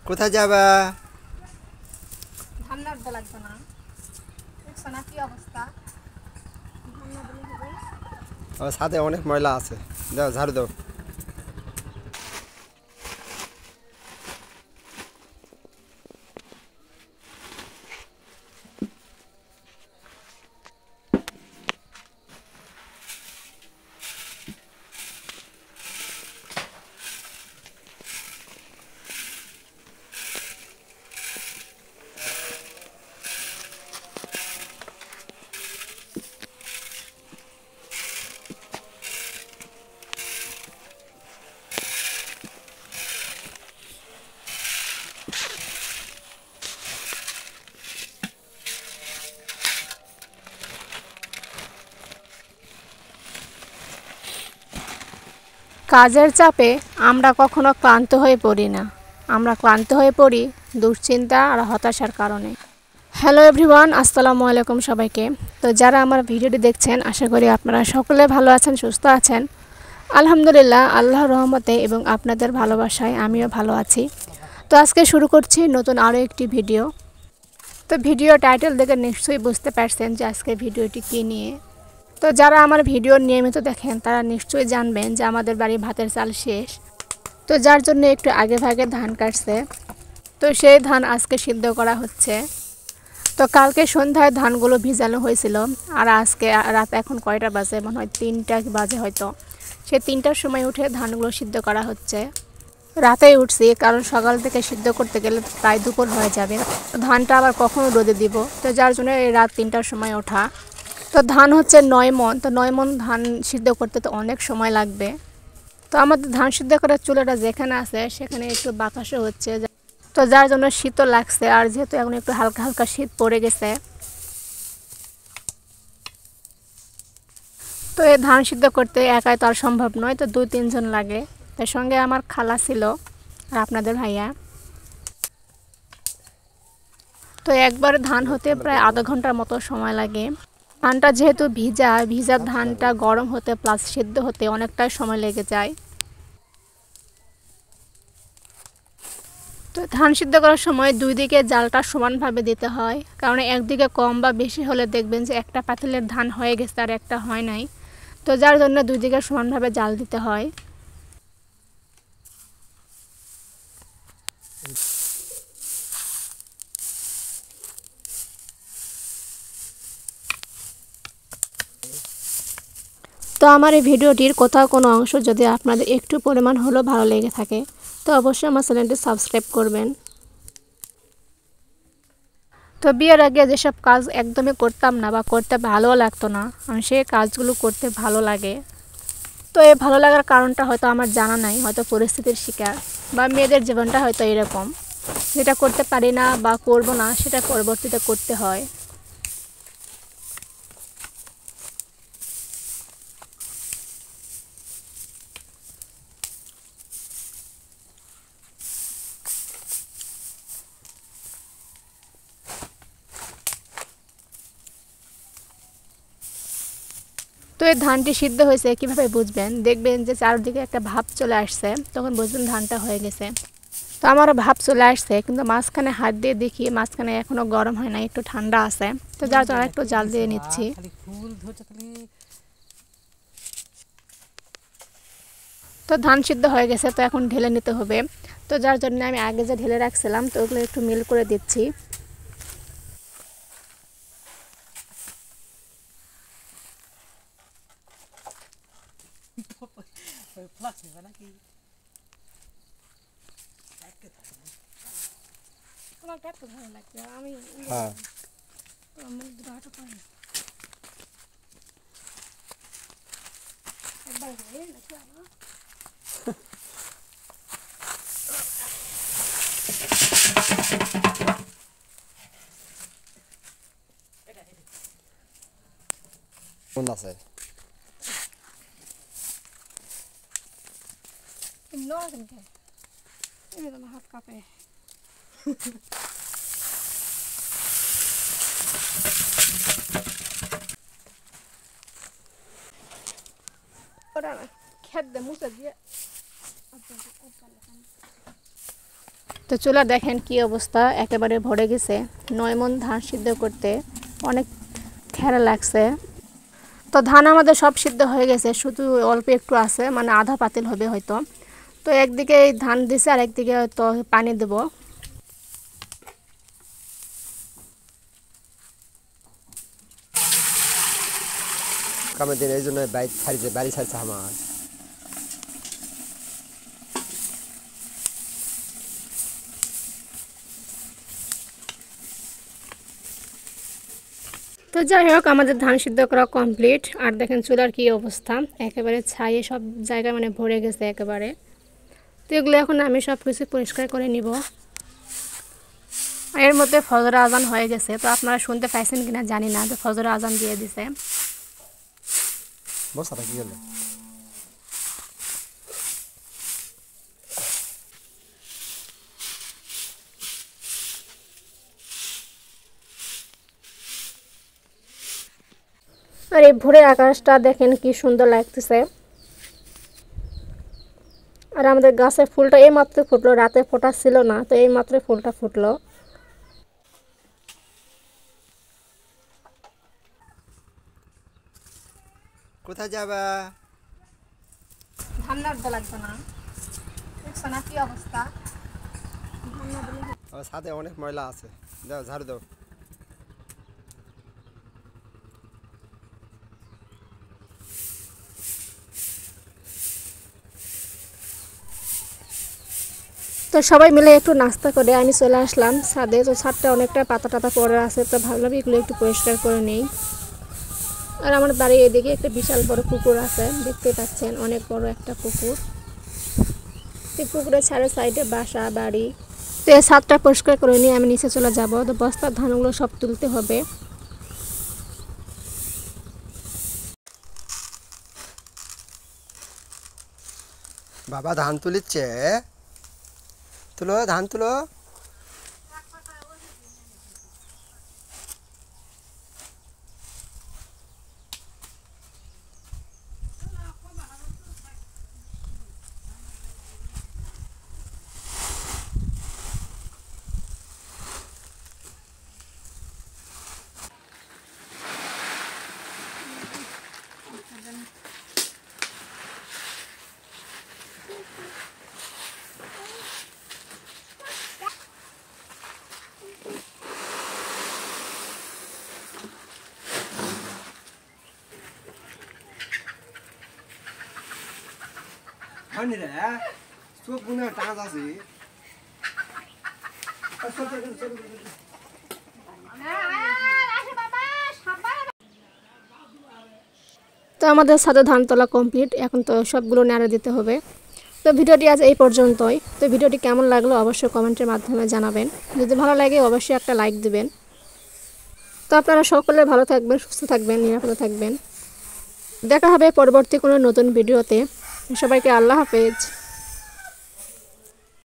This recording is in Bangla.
কোথায় যাবা? ধান্নার দা লাগবে না। দেখছো না কি অবস্থা? ধান্না দিলে হবে। আমার ছাদে অনেক ময়লা আছে, দাও ঝাড়ু দাও। কাজের চাপে আমরা কখনো ক্লান্ত হয়ে পড়ি না। আমরা ক্লান্ত হয়ে পড়ি দুশ্চিন্তা আর হতাশার কারণে। হ্যালো এভরিওয়ান, আসসালামু আলাইকুম সবাইকে। তো যারা আমার ভিডিওটি দেখছেন, আশা করি আপনারা সকলে ভালো আছেন, সুস্থ আছেন। আলহামদুলিল্লাহ, আল্লাহর রহমতে এবং আপনাদের ভালোবাসায় আমিও ভালো আছি। তো আজকে শুরু করছি নতুন আরও একটি ভিডিও। তো ভিডিও টাইটেল দেখে নিশ্চয়ই বুঝতে পারছেন যে আজকে ভিডিওটি কী নিয়ে। তো যারা আমার ভিডিও নিয়মিত দেখেন তারা নিশ্চয়ই জানবেন যে আমাদের বাড়ি ভাতের চাল শেষ। তো যার জন্য একটু আগে ভাগে ধান কাটছে। তো সেই ধান আজকে সিদ্ধ করা হচ্ছে। তো কালকে সন্ধ্যায় ধানগুলো ভিজানো হয়েছিল, আর আজকে রাত এখন কয়টা বাজে, মনে হয় 3টা বাজে হয়তো। সে 3টার সময় উঠে ধানগুলো সিদ্ধ করা হচ্ছে। রাতেই উঠছি, কারণ সকাল থেকে সিদ্ধ করতে গেলে প্রায় দুপুর হয়ে যাবে। ধানটা আবার কখনো রোদে দিব, তো যার জন্য এই রাত 3টার সময় ওঠা। তো ধান হচ্ছে 9 মণ, তো 9 মণ ধান সিদ্ধ করতে তো অনেক সময় লাগবে। তো আমাদের ধান সিদ্ধ করার চুলাটা যেখানে আছে সেখানে একটু বাতাসও হচ্ছে, তো যার জন্য শীতও লাগছে। আর যেহেতু এখন একটু হালকা হালকা শীত পড়ে গেছে, তো এই ধান সিদ্ধ করতে একাই তো আর সম্ভব নয়, তো 2-3 জন লাগে। তার সঙ্গে আমার খালা ছিল আর আপনাদের ভাইয়া। তো একবার ধান হতে প্রায় আধা ঘন্টার মতো সময় লাগে। ধানটা যেহেতু ভিজা ভিজা ধানটা গরম হতে প্লাস সিদ্ধ হতে অনেকটাই সময় লেগে যায়। তো ধান সিদ্ধ করার সময় দুই দিকে জালটা সমানভাবে দিতে হয়, কারণ একদিকে কম বা বেশি হলে দেখবেন যে একটা পাতিলের ধান হয়ে গেছে আর একটা হয় নাই। তো যার জন্য দুই দিকে সমানভাবে জাল দিতে হয়। তো আমার এই ভিডিওটির কোথাও কোনো অংশ যদি আপনাদের একটু পরিমাণ হলেও ভালো লেগে থাকে, তো অবশ্যই আমার চ্যানেলটি সাবস্ক্রাইব করবেন। তো বিয়ের আগে যেসব কাজ একদমই করতাম না বা করতে ভালোও লাগতো না, সেই কাজগুলো করতে ভালো লাগে। তো এই ভালো লাগার কারণটা হয়তো আমার জানা নাই, হয়তো পরিস্থিতির শিকার, বা মেয়েদের জীবনটা হয়তো এরকম, যেটা করতে পারি না বা করব না সেটা পরবর্তীতে করতে হয়। তো এই ধানটি সিদ্ধ হয়েছে কিভাবে বুঝবেন? দেখবেন যে চারদিকে একটা ভাপ চলে আসছে, তখন বুঝবেন ধানটা হয়ে গেছে। তো আমারও ভাপ চলে আসছে, কিন্তু মাঝখানে হাত দিয়ে দেখি মাঝখানে এখনো গরম হয় না, একটু ঠান্ডা আছে। তো যার জন্য একটু জাল দিয়ে নিচ্ছি। তো ধান সিদ্ধ হয়ে গেছে, তো এখন ঢেলে নিতে হবে। তো যার জন্য আমি আগে যে ঢেলে রাখছিলাম, তো ওগুলো একটু মিল করে দিচ্ছি। আমার কাটতে ভালো লাগছে, আমি হ্যাঁ, একবার হয়ে নাকি আমার কোন আছে? নরমকে এই তো হাত কাঁপে। ওরা না খেত দে মুছে দিয়ে তো চুলা দেখেন কি অবস্থা, একেবারে ভরে গেছে। 9 মণ ধান সিদ্ধ করতে অনেক খেলা লাগছে। তো ধান আমাদের সব সিদ্ধ হয়ে গেছে, শুধু অল্প একটু আছে, মানে আধা পাতিল হবে হয়তো। তো একদিকে ধান দিছে আর একদিকে তো পানি দেব। কামের দিন এই জন্য বাড়ি ছাড়ছে আমার। তো যাই হোক, আমাদের ধান সিদ্ধ করা কমপ্লিট। আর দেখেন চুলার কি অবস্থা, একেবারে ছাইয়ে সব জায়গায় মানে ভরে গেছে একেবারে। তো এগুলো এখন আমি সব কিছু পরিষ্কার করে নিব। এর মধ্যে ফজর আজান হয়ে গেছে, তো আপনারা শুনতে পাইছেন কিনা জানি না, তো ফজর আজান দিয়ে দিছে। বসাটা কি হলো? আর এই ভোরের আকাশটা দেখেন কি সুন্দর লাগতেছে। আর আমাদের গাছের ফুলটা এই মাত্র ফুটলো, রাতে ফোটা ছিল না, তো এই মাত্র ফুলটা ফুটলো। কোথায় যাবা? ধান নাড়তে লাগবে না, দেখছো না কি অবস্থা। আমার ছাদে অনেক ময়লা আছে, দাও ঝাড়ু দাও। তো সবাই মিলে একটু নাস্তা করে আমি চলে আসলাম ছাদে। তো ছাদটা অনেকটা পাতা টাতা পড়ে আছে, তো ভাবলাম এগুলো একটু পরিষ্কার করে নেই। আর আমার বাড়ির এদিকে একটা বিশাল বড় পুকুর আছে, দেখতে পাচ্ছেন অনেক বড় একটা পুকুর। এই পুকুরের চারি সাইডে বাসা বাড়ি। তো এই ছাদটা পরিষ্কার করে নিয়ে আমি নিচে চলে যাব। তো বস্তার ধানগুলো সব তুলতে হবে। বাবা ধান তুলিচ্ছে, তুলো ধান তুলো। হয়নি রে, চোখ গুনে টাঁচ আছে। তো আমাদের সাথে ধান তোলা কমপ্লিট, এখন তো সবগুলো নেড়ে দিতে হবে। তো ভিডিওটি আজ এই পর্যন্তই। তো ভিডিওটি কেমন লাগলো অবশ্যই কমেন্টের মাধ্যমে জানাবেন। যদি ভালো লাগে অবশ্যই একটা লাইক দিবেন। তো আপনারা সকলে ভালো থাকবেন, সুস্থ থাকবেন, নিরাপদে থাকবেন। দেখা হবে পরবর্তী কোনো নতুন ভিডিওতে। সবাইকে আল্লাহ হাফেজ।